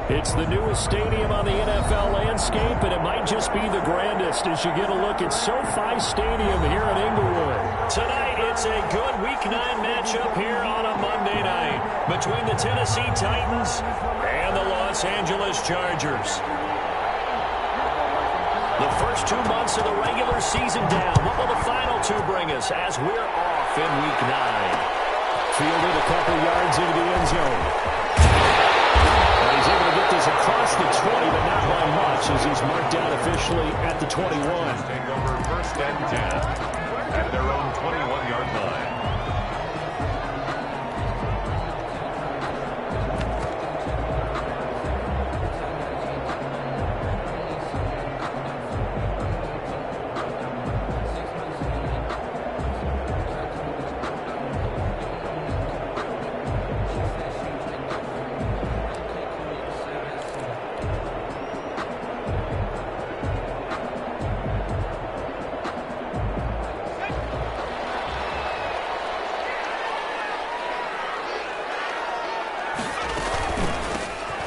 It's the newest stadium on the NFL landscape, and it might just be the grandest as you get a look at SoFi Stadium here in Inglewood. Tonight, it's a good Week 9 matchup here on a Monday night between the Tennessee Titans and the Los Angeles Chargers. The first 2 months of the regular season down. What will the final 2 bring us as we're off in Week 9? Fielded a couple yards into the end zone. He's able to get this across the 20, but not by much as he's marked down officially at the 21. Take over first and 10 at their own 21-yard line.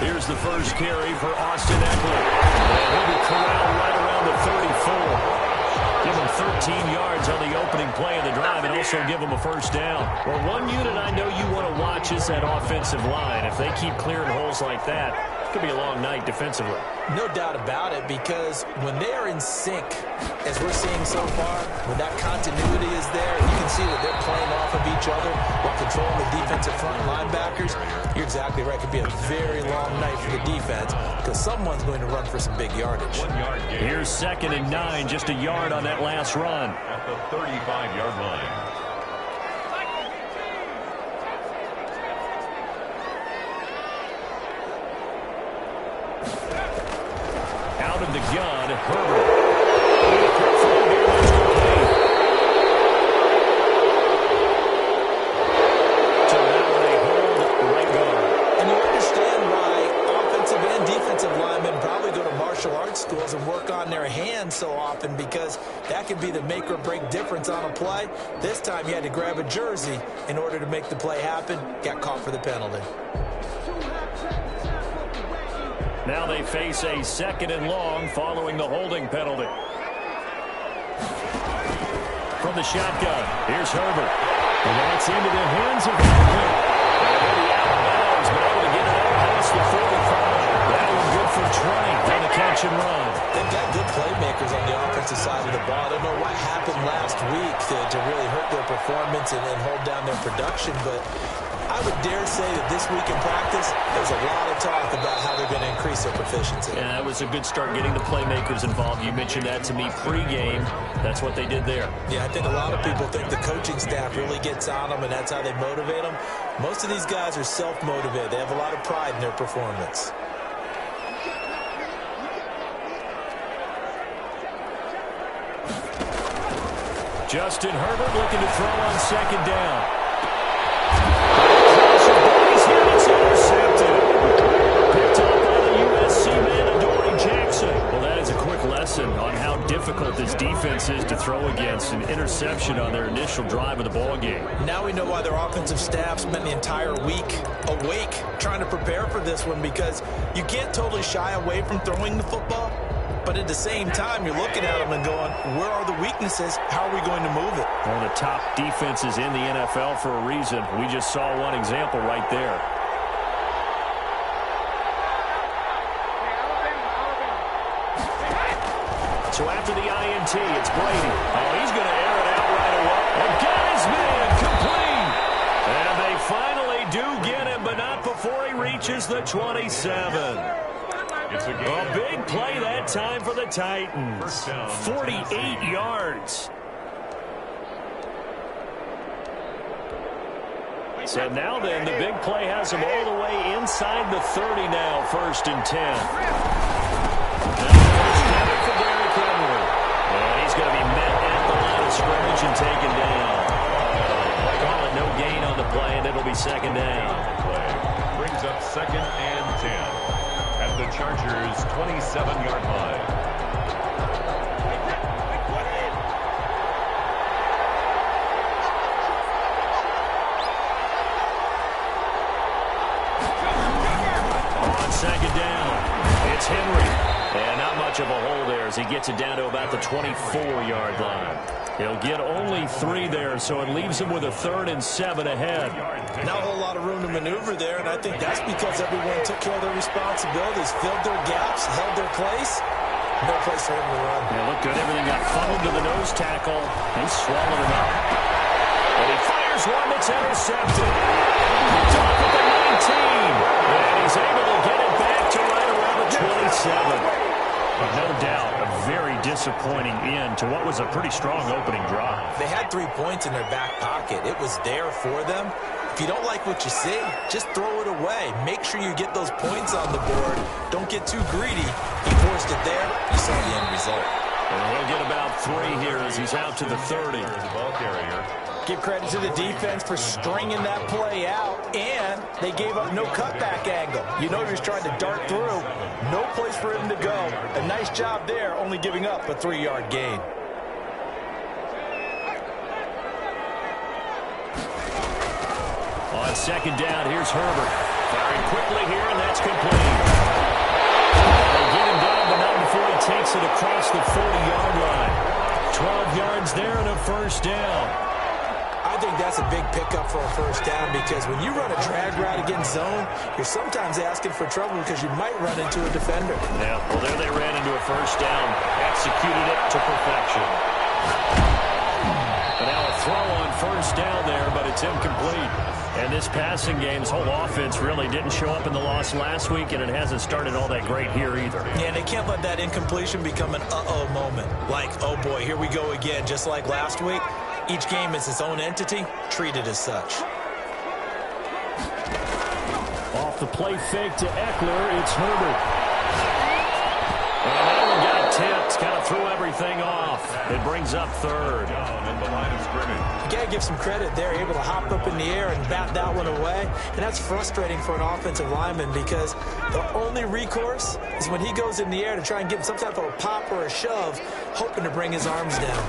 Here's the first carry for Austin Eckler. And he'll be corralled right around the 34. Give him 13 yards on the opening play of the drive and also give him a first down. Well, one unit I know you want to watch is that offensive line. If they keep clearing holes like that, it could be a long night defensively. No doubt about it, because when they are in sync, as we're seeing so far, when that continuity is there, you can see that they're playing off of each other while controlling the defensive front linebackers. You're exactly right. It could be a very long night for the defense because someone's going to run for some big yardage. 1 yard gain. Here's 2nd and 9, just a yard on that last run. At the 35-yard line. Out of the gun, Herbert. Quick throw here, that's complete. So now they hold right guard. And you understand why offensive and defensive linemen probably go to martial arts schools and work on their hands so often, because that can be the make or break difference on a play. This time you had to grab a jersey in order to make the play happen. Got caught for the penalty. Now they face a 2nd and long following the holding penalty. From the shotgun, here's Herbert. And that's into the hands of Eckler. And maybe out of bounds, but able to get it out past the 45. That was good for 20 on the catch and run. They've got good playmakers on the offensive side of the ball. I don't know what happened last week to really hurt their performance and hold down their production, but I would dare say that this week in practice, there's a lot of talk about how they're going to increase their proficiency. Yeah, that was a good start getting the playmakers involved. You mentioned that to me pregame. That's what they did there. Yeah, I think a lot of people think the coaching staff really gets on them, and that's how they motivate them. Most of these guys are self-motivated. They have a lot of pride in their performance. Justin Herbert looking to throw on 2nd down. Well, that is a quick lesson on how difficult this defense is to throw against. An interception on their initial drive of the ball game. Now we know why their offensive staff spent the entire week awake trying to prepare for this one, because you can't totally shy away from throwing the football, but at the same time you're looking at them and going, where are the weaknesses? How are we going to move it? One of the top defenses in the NFL for a reason. We just saw one example right there. So after the INT, it's Brady. Oh, he's going to air it out right away. And got his man complete. And they finally do get him, but not before he reaches the 27. A big play that time for the Titans. 48 yards. So now then, the big play has him all the way inside the 30 now, 1st and 10. He's going to be met at the line of scrimmage and taken down. Call it no gain on the play, and it'll be 2nd down. Play brings up 2nd and 10 at the Chargers' 27-yard line. On 2nd down. much of a hole there as he gets it down to about the 24-yard line. He'll get only 3 there, so it leaves him with a 3rd and 7 ahead. Not a whole lot of room to maneuver there, and I think that's because everyone took care of their responsibilities, filled their gaps, held their place. No place for him to run. Yeah, looked good. Everything got funneled to the nose tackle. He swallowed him up. And he fires one that's intercepted. Picked off at the 19. And he's able to get it back to right around the 27. No doubt, a very disappointing end to what was a pretty strong opening drive. They had 3 points in their back pocket. It was there for them. If you don't like what you see, just throw it away. Make sure you get those points on the board. Don't get too greedy. He forced it there. You saw the end result. And he'll get about 3 here as he's out to the 30. Ball carrier. Give credit to the defense for stringing that play out, and they gave up no cutback angle. You know he was trying to dart through. No place for him to go. A nice job there, only giving up a 3-yard gain. On 2nd down, here's Herbert. Firing quickly here, and that's complete. They get him down, but not before he takes it across the 40-yard line. 12 yards there and a 1st down. I think that's a big pickup for a 1st down because when you run a drag route against zone, you're sometimes asking for trouble because you might run into a defender. Yeah, well, there they ran into a 1st down. Executed it to perfection. But now a throw on 1st down there, but it's incomplete. And this passing game, this whole offense really didn't show up in the loss last week, and it hasn't started all that great here either. Yeah, they can't let that incompletion become an uh-oh moment. Like, oh boy, here we go again, just like last week. Each game is its own entity, treated as such. Off the play fake to Eckler, it's Herbert. And that one got tipped, kind of threw everything off. It brings up 3rd. Down in the line of scrimmage. You got to give some credit there, able to hop up in the air and bat that one away. And that's frustrating for an offensive lineman because the only recourse is when he goes in the air to try and give him some type of a pop or a shove, hoping to bring his arms down.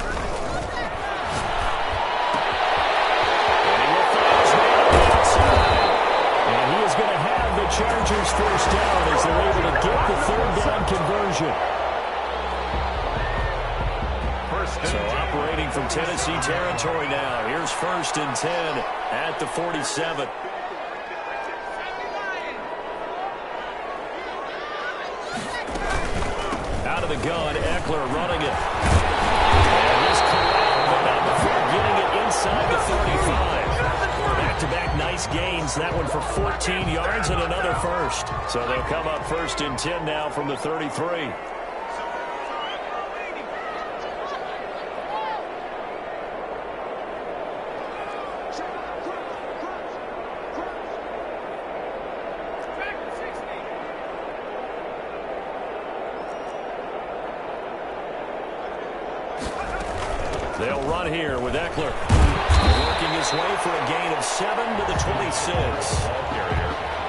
Chargers 1st down as they're able to get the 3rd down conversion. So operating from Tennessee territory now. Here's 1st and 10 at the 47. Out of the gun, Eckler running it. And he's corralled, but not before getting it inside the 35. Back-to-back nice gains. That one for 14 yards and another 1st. So they'll come up 1st and 10 now from the 33. They'll run here with Eckler. Working his way for a gain of 7 to the 26.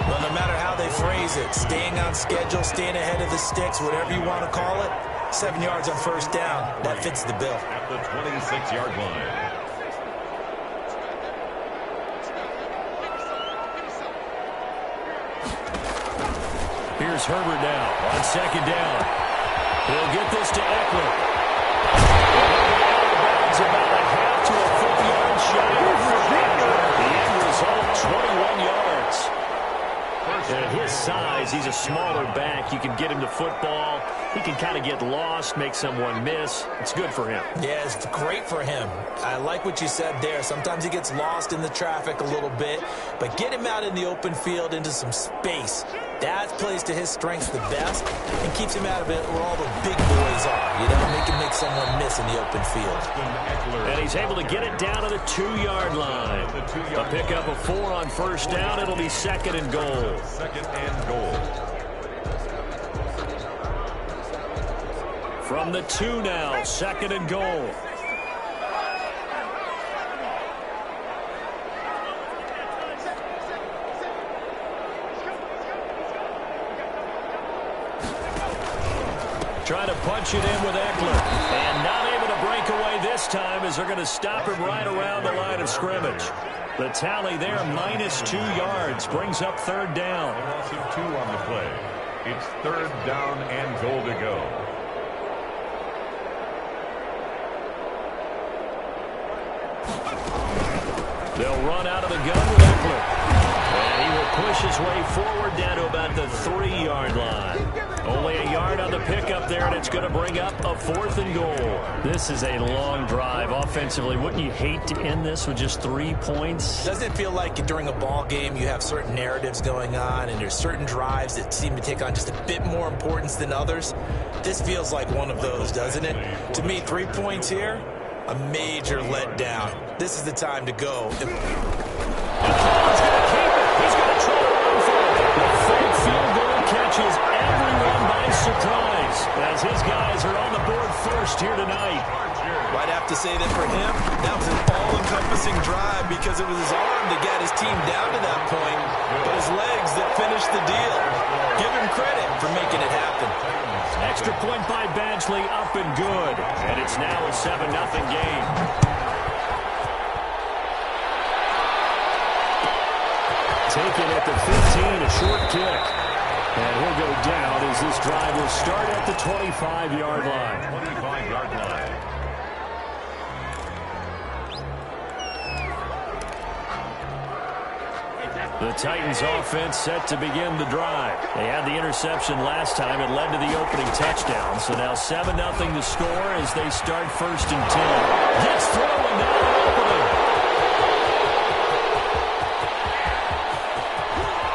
Well, no matter how they phrase it, staying on schedule, staying ahead of the sticks, whatever you want to call it, 7 yards on 1st down, that fits the bill. At the 26-yard line. Here's Herbert now on 2nd down. He'll get this to Eckler. About a half to a 4-yard shy. The end result, 21 yards. And at his size, he's a smaller back. You can get him the football. He can kind of get lost, make someone miss. It's good for him. Yeah, it's great for him. I like what you said there. Sometimes he gets lost in the traffic a little bit, but get him out in the open field into some space. That plays to his strengths the best and keeps him out of it where all the big boys are. You know, he can make someone miss in the open field. And he's able to get it down to the 2-yard line. A pickup of 4 on 1st down. It'll be 2nd and goal. 2nd and goal. From the 2 now, 2nd and goal. Trying to punch it in with Eckler. And not able to break away this time as they're going to stop him right around the line of scrimmage. The tally there, -2 yards, brings up 3rd down. A loss of 2 on the play. It's 3rd down and goal to go. They'll run out of the gun with Eckler. And he will push his way forward down to about the 3-yard line. Only a yard on the pickup there, and it's going to bring up a 4th and goal. This is a long drive offensively. Wouldn't you hate to end this with just 3 points? Doesn't it feel like during a ball game you have certain narratives going on, and there's certain drives that seem to take on just a bit more importance than others? This feels like one of those, doesn't it? To me, 3 points here, a major letdown. This is the time to go. He's going to keep it. He's going to try to run for it. The fake field goal catches everyone by surprise as his guys are on the board first here tonight. I'd have to say that for him, that was an all-encompassing drive because it was his arm that got his team down to that point, but his legs that finished the deal. Give him credit for making it happen. Extra point by Badgley, up and good. And it's now a 7-0 game. Taken at the 15, a short kick. And he'll go down as this drive will start at the 25-yard line. 25-yard line. The Titans offense set to begin the drive. They had the interception last time. It led to the opening touchdown. So now 7-0 to score as they start 1st and 10. Gets through and now an opening.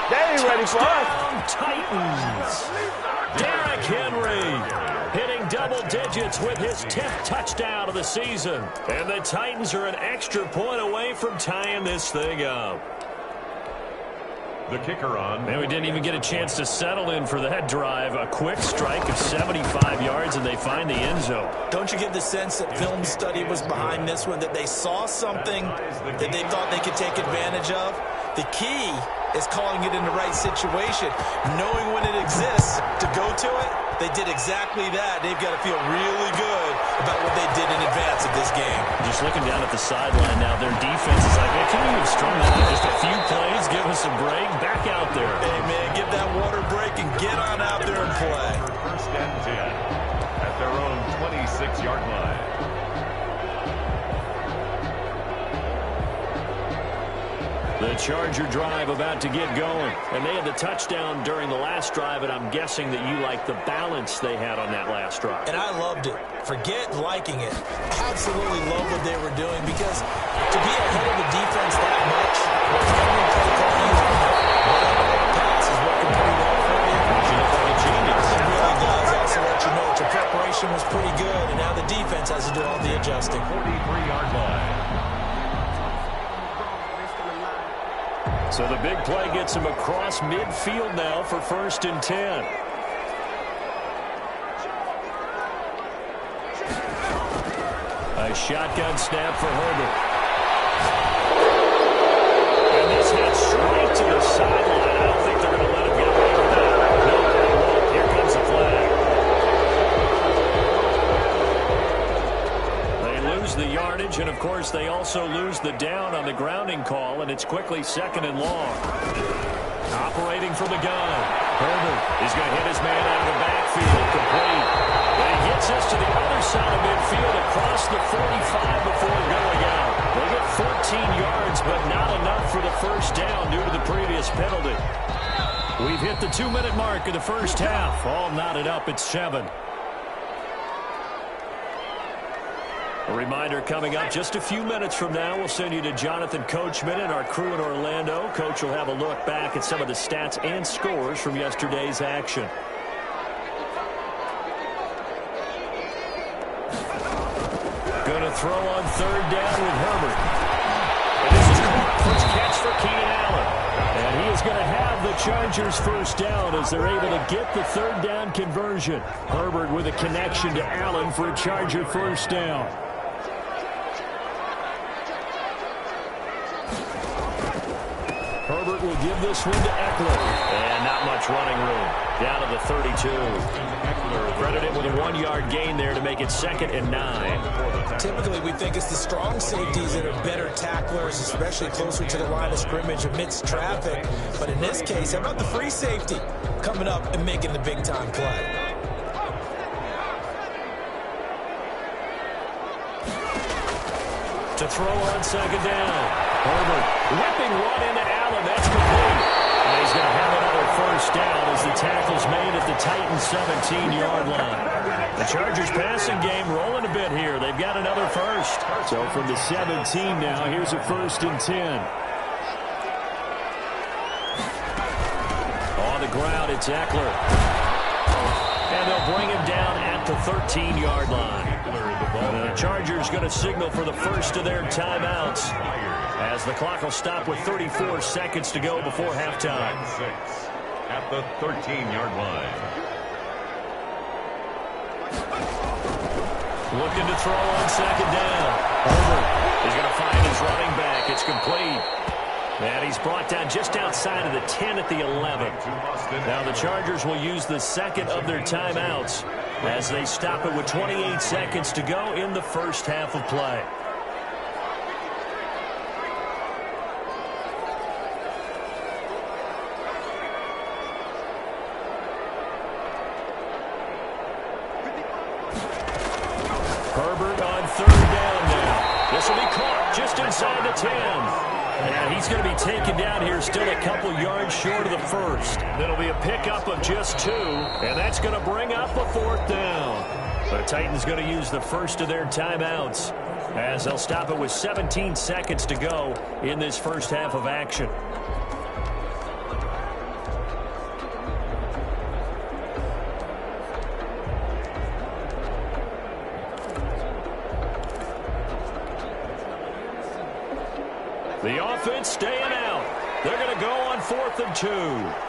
They ain't ready for us. Titans. Derrick Henry hitting double digits with his 10th touchdown of the season. And the Titans are an extra point away from tying this thing up. The kicker on. Man, we didn't even get a chance to settle in for that drive. A quick strike of 75 yards, and they find the end zone. Don't you get the sense that film study was behind this one, that they saw something that they thought they could take advantage of? The key is calling it in the right situation, knowing when it exists to go to it. They did exactly that. They've got to feel really good about what they did in advance of this game. Just looking down at the sideline now, their defense is like, man, can we have strung out just a few plays, give us a break, back out there. Hey, man, give that water break and get on out there and play. 1st and 10 at their own 26-yard line. The Charger drive about to get going. And they had the touchdown during the last drive, and I'm guessing that you like the balance they had on that last drive. And I loved it. Forget liking it. Absolutely love what they were doing because to be ahead of the defense that much, with every play call you pass is working pretty well for you. You look like a genius. It really does. Also let you know that your preparation was pretty good, and now the defense has to do all the adjusting. 43-yard line. So the big play gets him across midfield now for 1st and 10. A shotgun snap for Herbert. And this hit straight to the sideline. I don't think they're going to let him get away with that. No, here comes the flag. They lose the yardage, and of course they also lose the down on the grounding call, and it's quickly 2nd and long. Operating from the gun. Herbert is going to hit his man out of the backfield. Complete. And he gets us to the other side of midfield across the 45 before going out. They get 14 yards, but not enough for the 1st down due to the previous penalty. We've hit the 2-minute mark of the 1st half. All knotted up at 7. A reminder coming up just a few minutes from now, we'll send you to Jonathan Coachman and our crew in Orlando. Coach will have a look back at some of the stats and scores from yesterday's action. Going to throw on 3rd down with Herbert. And this is caught. First catch for Keenan Allen. And he is going to have the Chargers 1st down as they're able to get the 3rd down conversion. Herbert with a connection to Allen for a Charger 1st down. Herbert will give this one to Eckler. And not much running room. Down to the 32. Eckler credited with a 1-yard gain there to make it 2nd and 9. Typically, we think it's the strong safeties that are better tacklers, especially closer to the line of scrimmage amidst traffic. But in this case, how about the free safety coming up and making the big-time play? To throw on 2nd down. Herbert whipping one into Allen. That's complete. And he's going to have another first down as the tackle's made at the Titans' 17-yard line. The Chargers passing game rolling a bit here. They've got another first. So from the 17 now, here's a 1st and 10. On the ground, it's Eckler. And they'll bring him down at the 13-yard line. The Chargers going to signal for the first of their timeouts as the clock will stop with 34 seconds to go before halftime. At the 13-yard line. Looking to throw on 2nd down. Herbert is going to find his running back. It's complete. And he's brought down just outside of the 10 at the 11. Now the Chargers will use the second of their timeouts as they stop it with 28 seconds to go in the first half of play. Herbert on 3rd down now. This will be caught just inside the 10. And he's going to be taken down here still a couple yards short of the first. It'll be a pickup of just 2, and that's going to bring up a 4th down. The Titans going to use the first of their timeouts as they'll stop it with 17 seconds to go in this first half of action. The offense staying out. They're going to go on 4th and 2.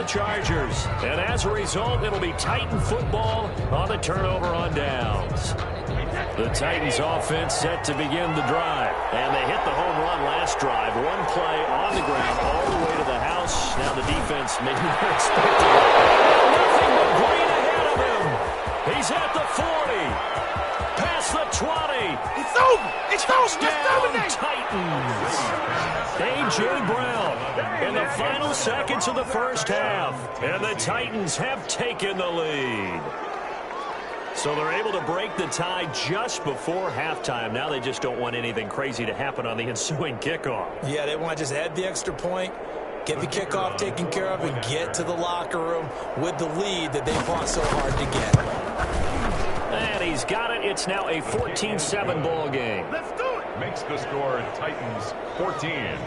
Chargers. And as a result, it'll be Titan football on the turnover on downs. The Titans offense set to begin the drive. And they hit the home run last drive. One play on the ground all the way to the house. Now the defense maybe they're expecting it. Nothing but green ahead of him. He's at the 40. Past the 20. It's over. It's Touchdown Titans. A.J. Brown in the final seconds of the first half. And the Titans have taken the lead. So they're able to break the tie just before halftime. Now they just don't want anything crazy to happen on the ensuing kickoff. Yeah, they want to just add the extra point, get the kickoff taken care of, and get to the locker room with the lead that they fought so hard to get. And he's got it. It's now a 14-7 ball game. Let's do it. Makes the score Titans 14,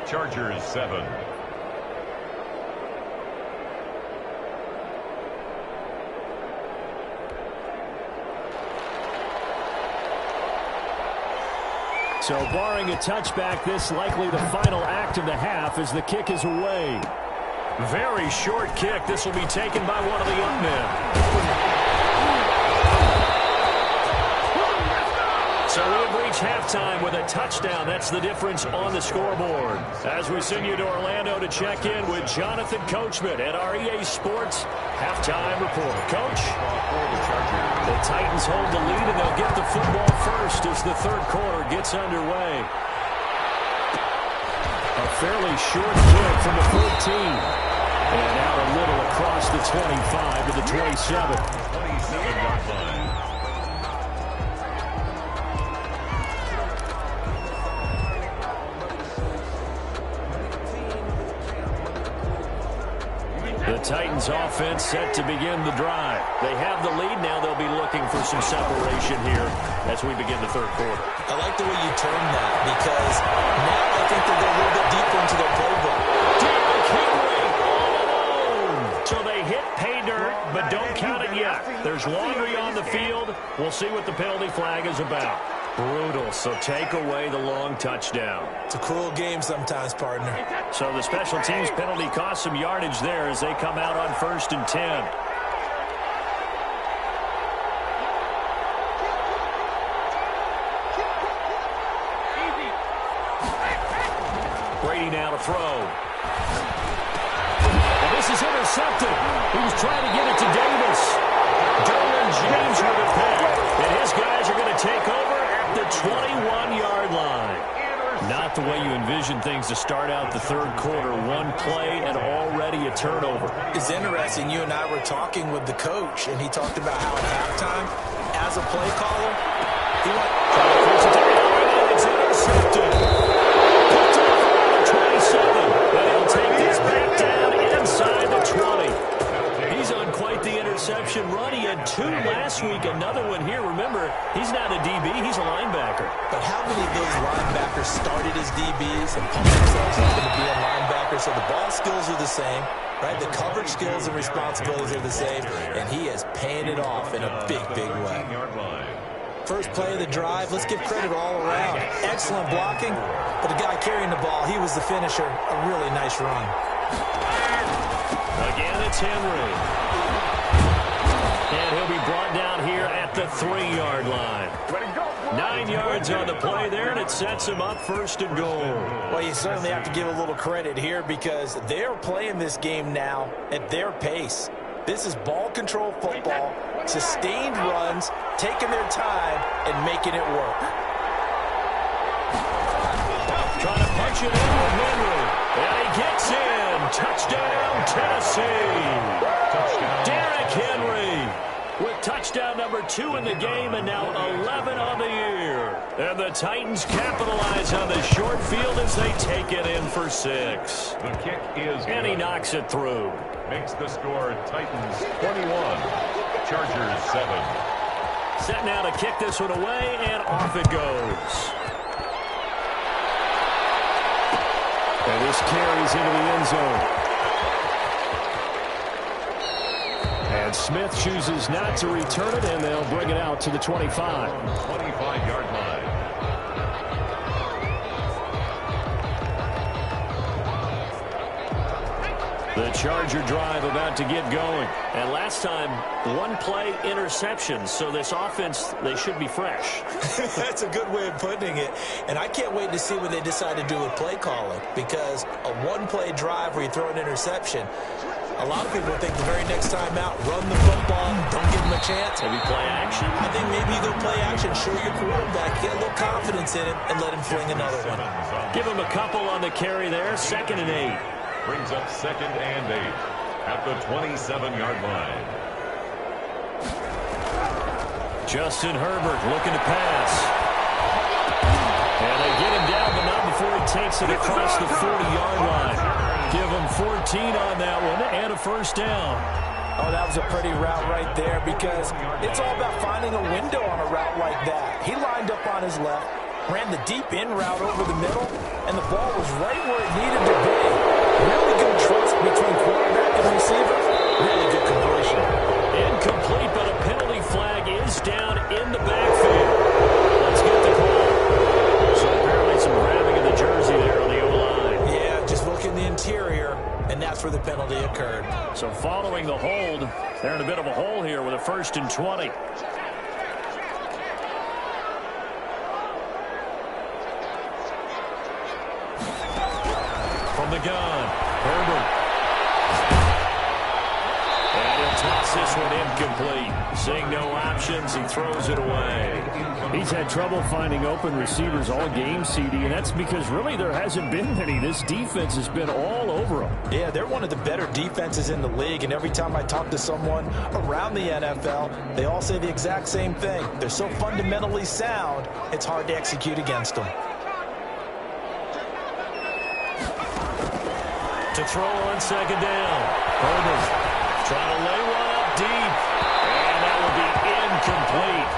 Chargers 7. So barring a touchback, this likely the final act of the half as the kick is away. Very short kick. This will be taken by one of the young men. So we have reached halftime with a touchdown. That's the difference on the scoreboard. As we send you to Orlando to check in with Jonathan Coachman at our EA Sports Halftime Report. Coach, the Titans hold the lead, and they'll get the football first as the third quarter gets underway. A fairly short kick from the 14. And out a little across the 25 to the 27. 27-yard line. The Titans offense set to begin the drive. They have the lead now. They'll be looking for some separation here as we begin the third quarter. I like the way you term that because now I think they'll go a little bit deeper into their playbook. Derrick Henry all alone. So they hit pay dirt, but don't count it yet. There's laundry on the field. We'll see what the penalty flag is about. Brutal, so take away the long touchdown. It's a cruel game sometimes, partner. So the special teams penalty cost some yardage there as they come out on 1st and 10. Brady now to throw. And this is intercepted. He was trying to give it to Davis. Derwin James with a pick. And his guys are going to take over at the 21-yard line. Not the way you envision things to start out the third quarter. One play and already a turnover. It's interesting. You and I were talking with the coach, and he talked about how at halftime, as a play caller, he went trying to force it to Allen, and it's intercepted. Picked off around the 27. But he'll take this back down inside the 20. He's on quite the interception run. He had 2 last week, another one here. Remember, he's not a DB, he's a linebacker. But how many of those linebackers started as DBs and pumped themselves up into being linebackers? So the ball skills are the same, right? The coverage skills and responsibilities are the same, and he is paying it off in a big, big way. First play of the drive, let's give credit all around. Excellent blocking, but the guy carrying the ball, he was the finisher. A really nice run. Again, it's Henry. And he'll be brought down here at the 3-yard line. 9 yards on the play there, and it sets him up first and goal. Well, you certainly have to give a little credit here because they're playing this game now at their pace. This is ball control football, sustained runs, taking their time, and making it work. Trying to punch it in with Henry. And he gets in. Touchdown, Tennessee. Derrick Henry with touchdown number 2 in the game and now 11 on the year. And the Titans capitalize on the short field as they take it in for 6. The kick is and he knocks it through. Makes the score Titans 21, Chargers 7. Set now to kick this one away, and off it goes. And this carries into the end zone. And Smith chooses not to return it, and they'll bring it out to the 25. 25-yard line. The Charger drive about to get going. And last time, 1 play interception. So this offense, they should be fresh. That's a good way of putting it. And I can't wait to see what they decide to do with play calling. Because a 1-play drive where you throw an interception, a lot of people think the very next time out, run the football, don't give them a chance. Maybe play action. I think maybe you go play action, show your quarterback, get a little confidence in him, and let him fling another one. Give him a couple on the carry there, 2nd and 8. Brings up 2nd and 8 at the 27-yard line. Justin Herbert looking to pass. And they get him down, but not before he takes it across the 40-yard line. Give him 14 on that one and a first down. Oh, that was a pretty route right there because it's all about finding a window on a route like that. He lined up on his left, ran the deep in route over the middle, and the ball was right where it needed to be. Really good trust between quarterback and receiver. Really good completion. Incomplete, but a penalty flag is down in the backfield. Let's get the call. So apparently some grabbing of the jersey there on the O-line. Yeah, just look in the interior, and that's where the penalty occurred. So following the hold, they're in a bit of a hole here with a 1st and 20. From the gun, Herbert. And he'll toss this one incomplete. Seeing no options, he throws it away. He's had trouble finding open receivers all game, CD, and that's because really there hasn't been many. This defense has been all over them. Yeah, they're one of the better defenses in the league, and every time I talk to someone around the NFL, they all say the exact same thing. They're so fundamentally sound, it's hard to execute against them. To throw on 2nd down. Herbert trying to lay one up deep. And that will be incomplete.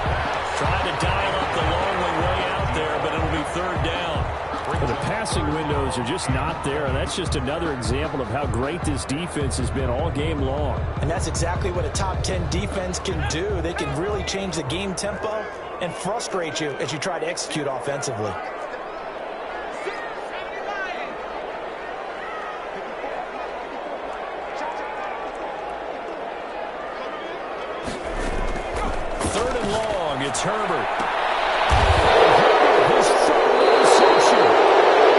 Trying to dial up the long way out there, but it'll be 3rd down. Well, the passing windows are just not there, and that's just another example of how great this defense has been all game long. And that's exactly what a top 10 defense can do. They can really change the game tempo and frustrate you as you try to execute offensively. It's Herbert. His third interception.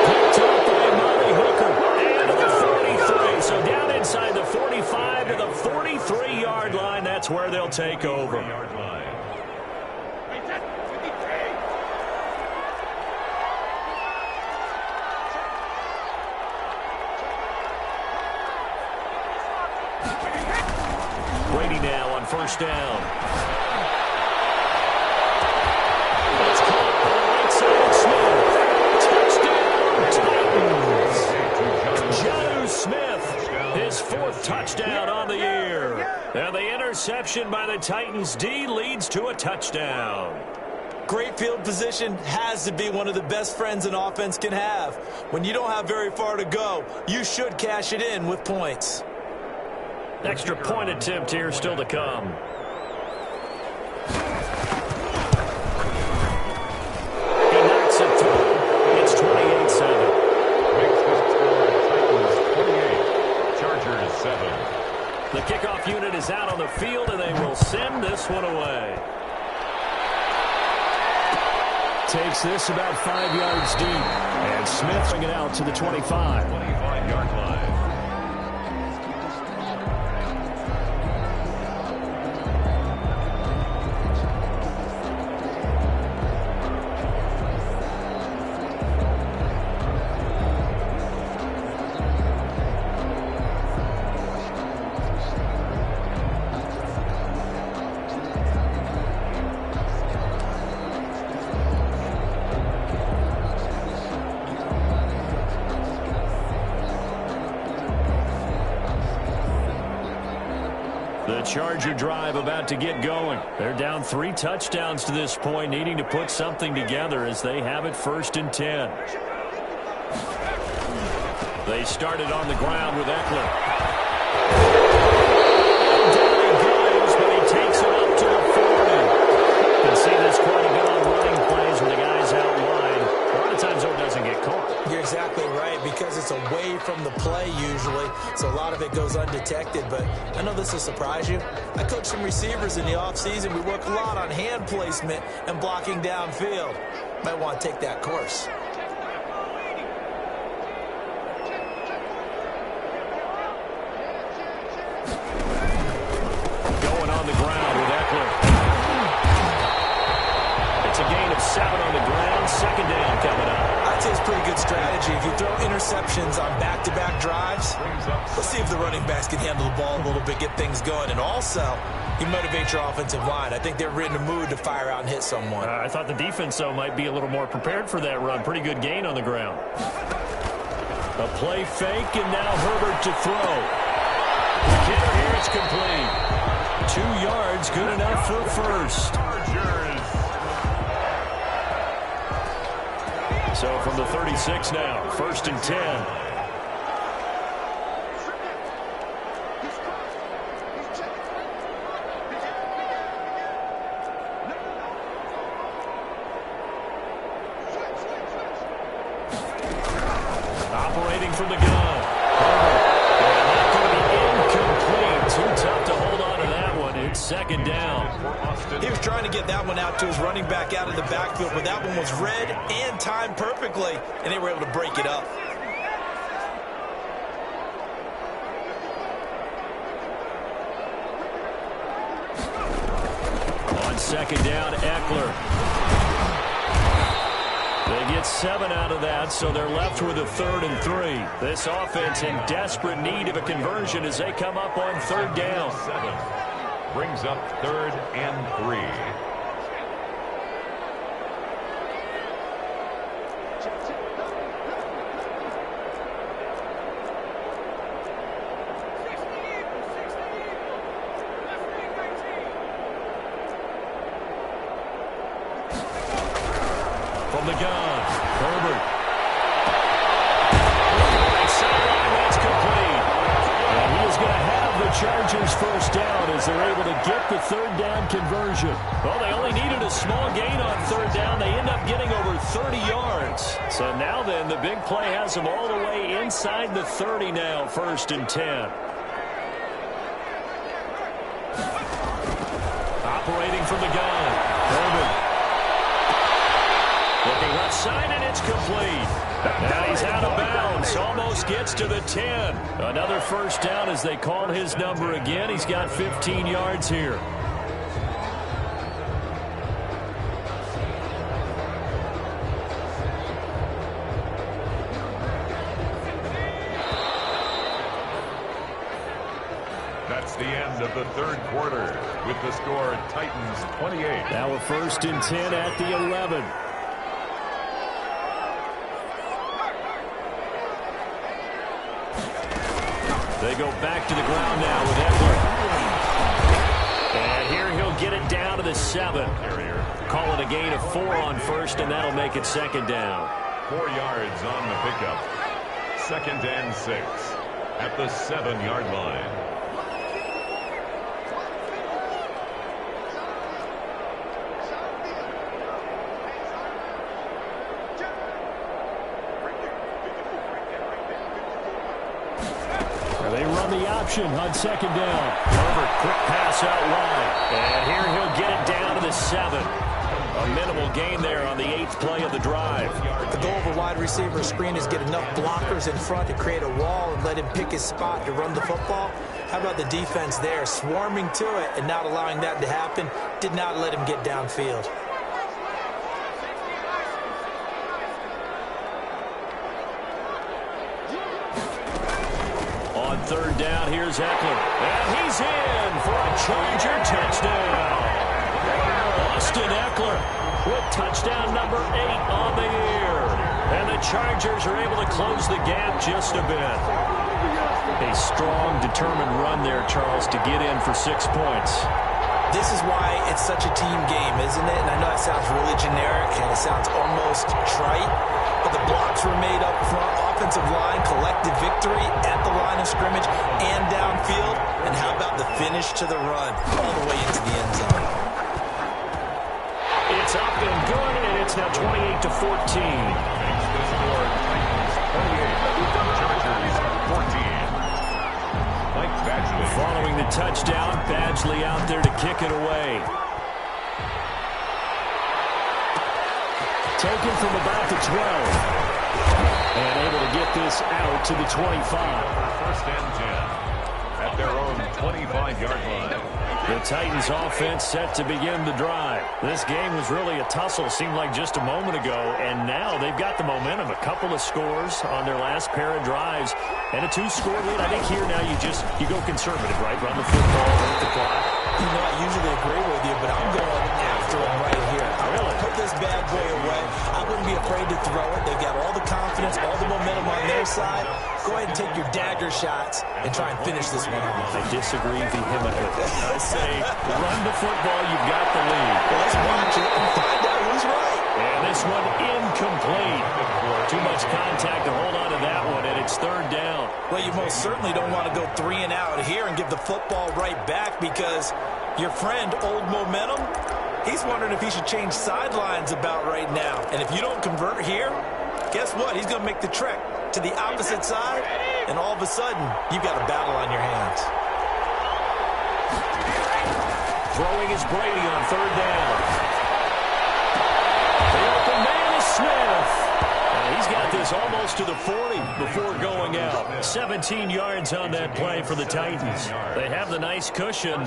Picked up by Murray Hooker. And to the 43. So down inside the 45 to the 40. that's where they'll take over. Brady now on first down. It's caught on the right side of Smith. Touchdown, Titans. Jonnu Smith, his 4th touchdown on the year. And the interception by the Titans D leads to a touchdown. Great field position has to be one of the best friends an offense can have. When you don't have very far to go, you should cash it in with points. Extra point attempt here still to come. He knocks it through. It's 28-7. Makes the score Titans 28, Chargers 7. The kickoff unit is out on the field, and they will send this one away. Takes this about 5 yards deep. And Smith bring it out to the 25. 25-yard line. The Charger drive about to get going. They're down 3 touchdowns to this point, needing to put something together as they have it 1st and 10. They started on the ground with Eckler. Down he goes, but he takes it up to the 40. You can see this quite a bit on running plays with the guys out wide. A lot of times, though, it doesn't get caught. You're exactly right, because it's away from the play usually, so a lot of it goes undetected. But I know this will surprise you. I coach some receivers in the offseason. We work a lot on hand placement and blocking downfield. Might want to take that course. Going on the ground with Eckler. It's a gain of 7 on the ground. 2nd down coming up. I'd say it's pretty good strategy. If you throw interceptions on back-to-back drives, let's see if the running backs can handle the ball a little bit, get things going. And also, you motivate your offensive line. I think they're in the mood to fire out and hit someone. I thought the defense, though, might be a little more prepared for that run. Pretty good gain on the ground. A play fake, and now Herbert to throw. Kicker here, it's complete. 2 yards, good enough for first. So from the 36 now, 1st and 10. Operating from the gun. And that's going to be incomplete. Too tough to hold on to that one. It's 2nd down. He was trying to get that one out to his running back out of the backfield, but that one was read and timed perfectly, and they were able to break it up. On 2nd down, Eckler. They get 7 out of that, so they're left with a 3rd and 3. This offense in desperate need of a conversion as they come up on 3rd down. Brings up 3rd and 3. From the gun, Herbert. Right sideline, that's complete. And he is going to have the Chargers 1st down as they're able to get the 3rd down conversion. Well, they only needed a small gain on 3rd down. They end up getting over 30 yards. So now then, the big play has them all the way inside the 30 now, 1st and 10. Operating from the gun, Herbert. Looking left side, and it's complete. And he's out of bounds. Almost gets to the 10. Another first down as they call his number again. He's got 15 yards here. That's the end of the third quarter with the score Titans 28. Now a 1st and 10 at the 11. They go back to the ground now with Eckler. And here he'll get it down to the 7. Call it a gain of 4 on first, and that'll make it 2nd down. 4 yards on the pickup. 2nd and 6 at the 7-yard line. They run the option on 2nd down. Herbert, quick pass out wide. And here he'll get it down to the 7. A minimal gain there on the 8th play of the drive. The goal of a wide receiver screen is get enough blockers in front to create a wall and let him pick his spot to run the football. How about the defense there, swarming to it and not allowing that to happen? Did not let him get downfield. On 3rd down, here's Eckler. And he's in for a Charger touchdown. Austin Eckler with touchdown number 8 on the year. And the Chargers are able to close the gap just a bit. A strong, determined run there, Charles, to get in for 6 points. This is why it's such a team game, isn't it? And I know it sounds really generic and it sounds almost trite, but the blocks were made up front, offensive line, collective victory at the line of scrimmage and downfield. And how about the finish to the run all the way into the end zone? It's up and good, and it's now 28-14. The score Titans 28, Chargers 14. Mike Badgley. Following the touchdown, Badgley out there to kick it away. Taken from about the 12. And able to get this out to the 25. 1st and 10 at their own 25-yard line. The Titans offense set to begin the drive. This game was really a tussle, seemed like just a moment ago, and now they've got the momentum. A couple of scores on their last pair of drives, and a 2-score lead. I think here now you go conservative, right? Run the football, run the clock. You know, I usually agree with you, but I'm going after him right here. I want to put this bad boy away. I wouldn't be afraid to throw it. They've got all the confidence, all the momentum on their side. Go ahead and take your dagger shots and try and finish this one off. I disagree vehemently. I say run the football, you've got the lead. Well, let's watch it and find out who's right. And this one incomplete. Too much contact to hold on to that one, and it's 3rd down. Well, you most certainly don't want to go 3 and out here and give the football right back because your friend, Old Momentum, he's wondering if he should change sidelines about right now. And if you don't convert here, guess what? He's going to make the trek to the opposite side, and all of a sudden, you've got a battle on your hands. Throwing is Brady on 3rd down. The open man is Smith. And he's got this almost to the 40 before going out. 17 yards on that play for the Titans. They have the nice cushion.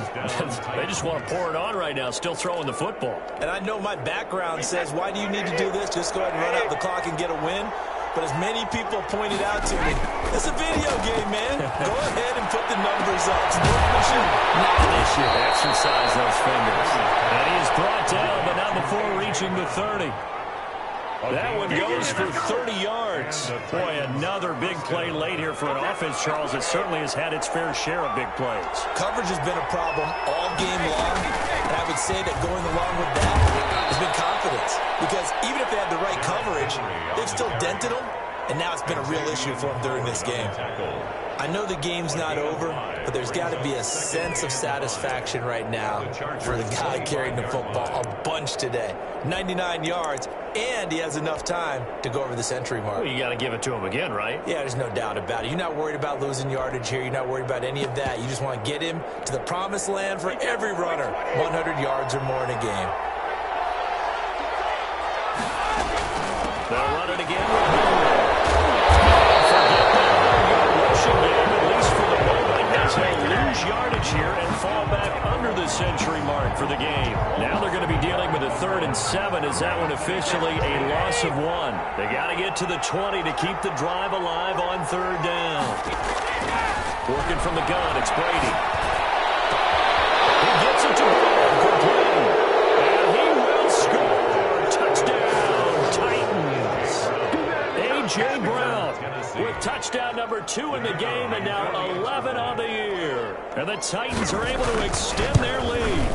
They just want to pour it on right now, still throwing the football. And I know my background says, why do you need to do this? Just go ahead and run out the clock and get a win. But as many people pointed out to me, it's a video game, man. Go ahead and put the numbers up. Sportsmanship, not an issue. Exercise those fingers. And he is brought down, but not before reaching the 30. That one goes for 30 yards. Boy, another big play late here for an offense, Charles, that certainly has had its fair share of big plays. Coverage has been a problem all game long, and I would say that going along with that has been confidence. Because even if they had the right coverage, they've still dented them, and now it's been a real issue for them during this game. I know the game's not over, but there's got to be a sense of satisfaction right now for the guy carrying the football a bunch today. 99 yards, and he has enough time to go over the century mark. Well, you got to give it to him again, right? Yeah, there's no doubt about it. You're not worried about losing yardage here. You're not worried about any of that. You just want to get him to the promised land for every runner, 100 yards or more in a game. They'll run it again with Moore. passing game, at least for the moment, as they lose yardage here and fall back under the century mark for the game. Now they're going to be dealing with a 3rd and 7. Is that one officially a loss of 1? They got to get to the 20 to keep the drive alive on 3rd down. Working from the gun, it's Brady. He gets it to Brown, complete. And he will score. Touchdown, Titans. A.J. Brown with touchdown number 2 in the game, and now 11 on the year. And the Titans are able to extend their lead.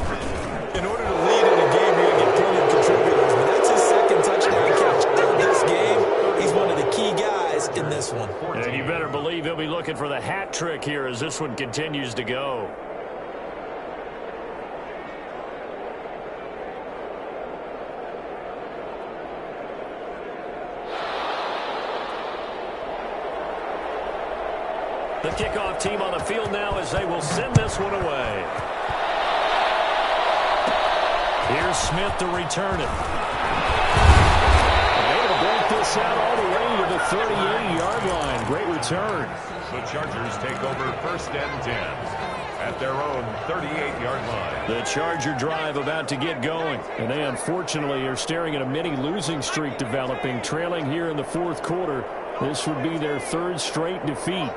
In order to lead in a game, you're going to get plenty of contributors. But that's his 2nd touchdown catch of this game. He's one of the key guys in this one. And you better believe he'll be looking for the hat trick here as this one continues to go. The kickoff team on the field now as they will send this one away. Here's Smith to return it. Able to break this out all the way to the 38-yard line. Great return. The Chargers take over 1st and 10 at their own 38-yard line. The Charger drive about to get going. And they unfortunately are staring at a mini losing streak developing, trailing here in the 4th quarter. This would be their 3rd straight defeat.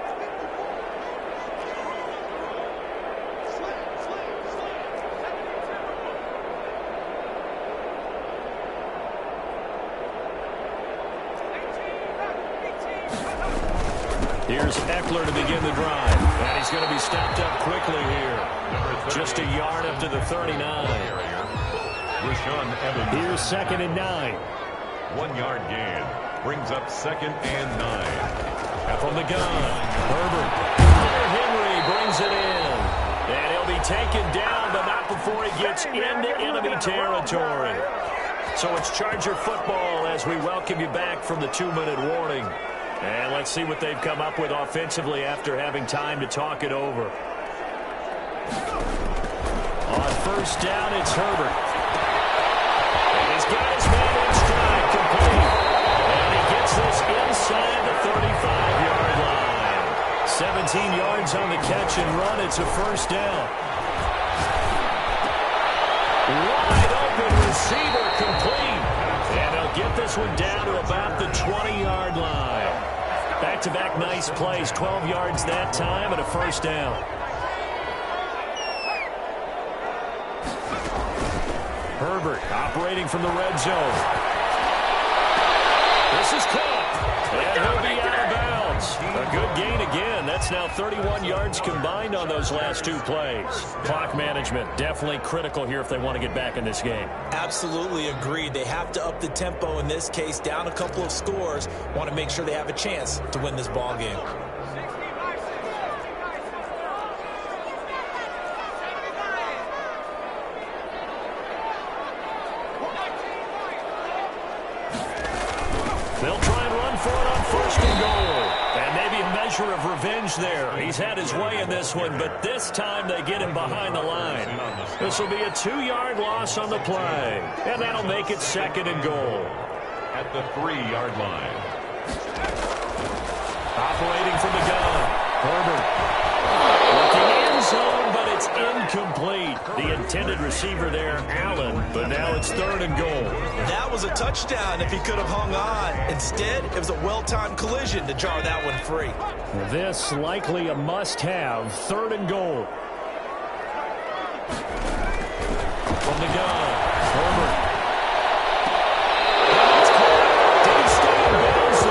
Here's Eckler to begin the drive. And he's going to be stopped up quickly here. Just a yard up to the 39. Rashaan Evans. Here's 2nd and 9. 1-yard gain. Brings up 2nd and 9. From the gun, Herbert. Henry brings it in. And he'll be taken down, but not before he gets into enemy territory. So it's Charger football as we welcome you back from the 2-minute warning. And let's see what they've come up with offensively after having time to talk it over. On 1st down, it's Herbert. And he's got his man in stride, complete. And he gets this inside the 35-yard line. 17 yards on the catch and run. It's a 1st down. Wide open receiver, complete. And they'll get this one down to about the 20-yard line. Back-to-back nice plays, 12 yards that time and a 1st down. Herbert operating from the red zone. This is caught. And he'll be out of bounds. A good gain again. That's now 31 yards combined on those last 2 plays. Clock management definitely critical here if they want to get back in this game. Absolutely agreed. They have to up the tempo in this case, down a couple of scores. Want to make sure they have a chance to win this ball game. They'll try and run for it on 1st and goal. And maybe a measure of revenge there. He's had his way in this one, but this time they get him behind the line. This will be a 2-yard loss on the play. And that'll make it 2nd and goal. At the 3-yard line. Operating from the gun. Herbert. Looking end zone, but it's incomplete. The intended receiver there, Allen, but now it's 3rd and goal. That was a touchdown if he could have hung on. Instead, it was a well-timed collision to jar that one free. This likely a must-have, 3rd and goal. From the gun, Herbert. Did he stay in bounds?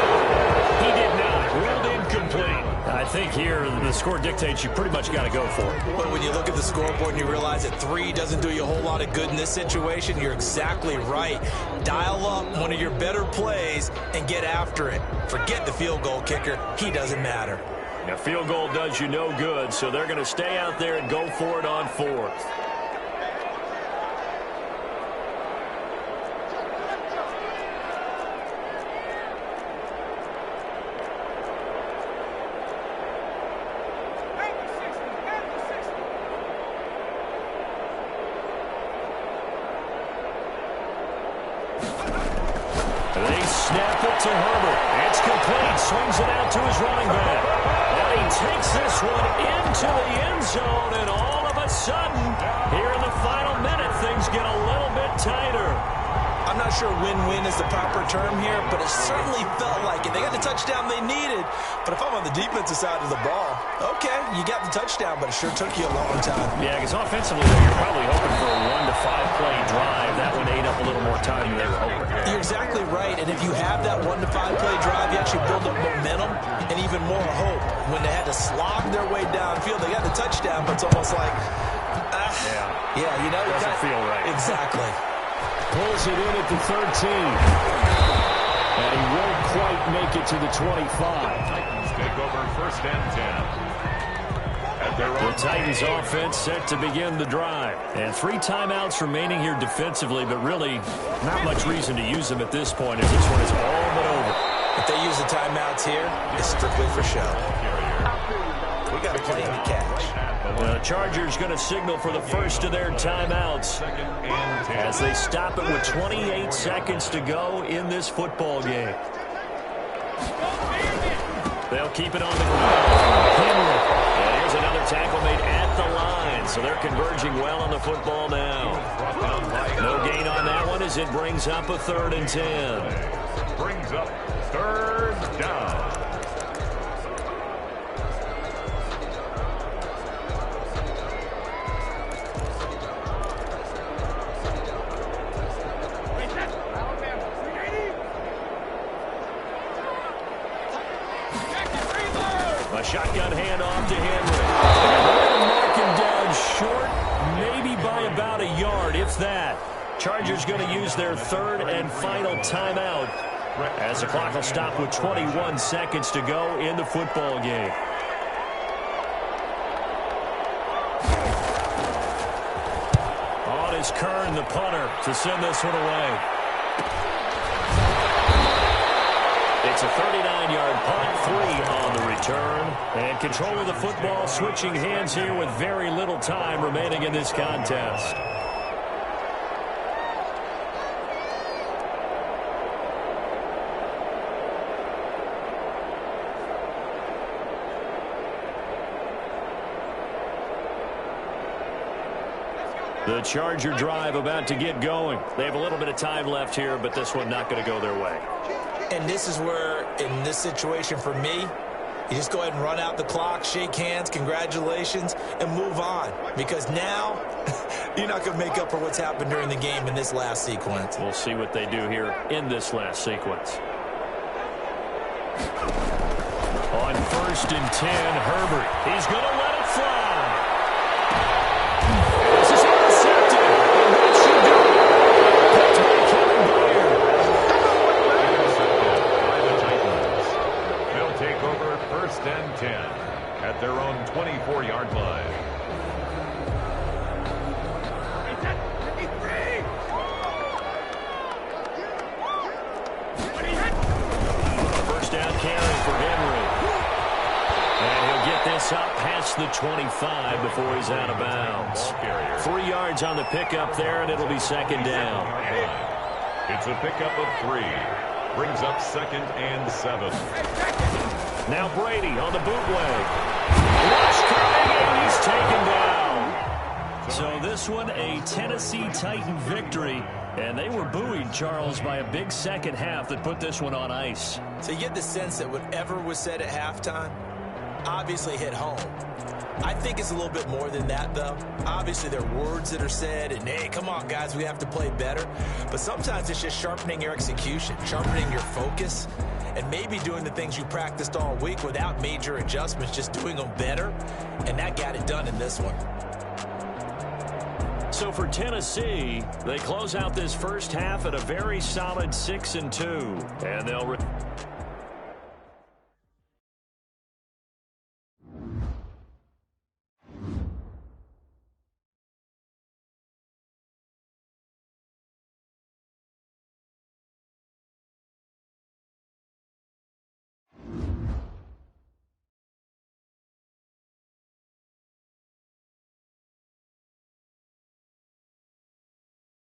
He did not. Ruled incomplete. I think here the score dictates you pretty much got to go for it. But when you look at the scoreboard and you realize that 3 doesn't do you a whole lot of good in this situation, you're exactly right. Dial up one of your better plays and get after it. Forget the field goal kicker. He doesn't matter. A field goal does you no good, so they're going to stay out there and go for it on 4th. They snap it to Herbert. It's complete. Swings it out to his running back. And he he takes this one into the end zone, and all of a sudden, here in the final minute, things get a little bit tighter. I'm not sure win-win is the proper term here, but it certainly felt like it. They got the touchdown they needed, but if I'm on the defensive side of the ball, okay, you got the touchdown, but it sure took you a long time. Yeah, because offensively, you're probably hoping for a 1 to 5 play drive. That one ate up a little more time than they were hoping. You're exactly right, and if you have that 1 to 5 play drive, you actually build up momentum and even more hope. When they had to slog their way downfield, they got the touchdown, but it's almost like, yeah, you know, doesn't feel right. Exactly. Pulls it in at the 13. And he won't quite make it to the 25. Titans take over first and 10. At their own The Titans offense set to begin the drive. And 3 timeouts remaining here defensively, but really not much reason to use them at this point as this one is all but over. If they use the timeouts here, it's strictly for show. We got a play in the catch. The Chargers going to signal for the first of their timeouts as they stop it with 28 seconds to go in this football game. They'll keep it on the ground. Henry. And here's another tackle made at the line, so they're converging well on the football now. No gain on that one as it brings up a 3rd and 10. Brings up 3rd down. A shotgun handoff to Henry. And mark him down short, maybe by about a yard, if that. Chargers going to use their 3rd and final timeout as the clock will stop with 21 seconds to go in the football game. On is Kern, the punter, to send this one away. It's a 39-yard punt, 3 on the return. And control of the football switching hands here with very little time remaining in this contest. The Charger drive about to get going. They have a little bit of time left here, but this one not going to go their way. And this is where, in this situation for me, you just go ahead and run out the clock, shake hands, congratulations, and move on. Because now, you're not going to make up for what's happened during the game in this last sequence. We'll see what they do here in this last sequence. On 1st and 10, Herbert. He's going to let it fly. This is intercepted. And that should do it. Picked by Kevin Byard. They'll take over 1st and 10 at their own 24-yard line. First down carry for Henry. And he'll get this up past the 25 before he's out of bounds. 3 yards on the pickup there, and it'll be 2nd down. It's a pickup of 3. Brings up 2nd and 7. Now Brady on the bootleg. Rush coming, and he's taken down. So this one, a Tennessee Titan victory. And they were buoyed, Charles, by a big second half that put this one on ice. So you get the sense that whatever was said at halftime obviously hit home. I think it's a little bit more than that, though. Obviously, there are words that are said, and, hey, come on, guys, we have to play better. But sometimes it's just sharpening your execution, sharpening your focus, and maybe doing the things you practiced all week without major adjustments, just doing them better. And that got it done in this one. So for Tennessee, they close out this first half at a very solid 6-2, and they'll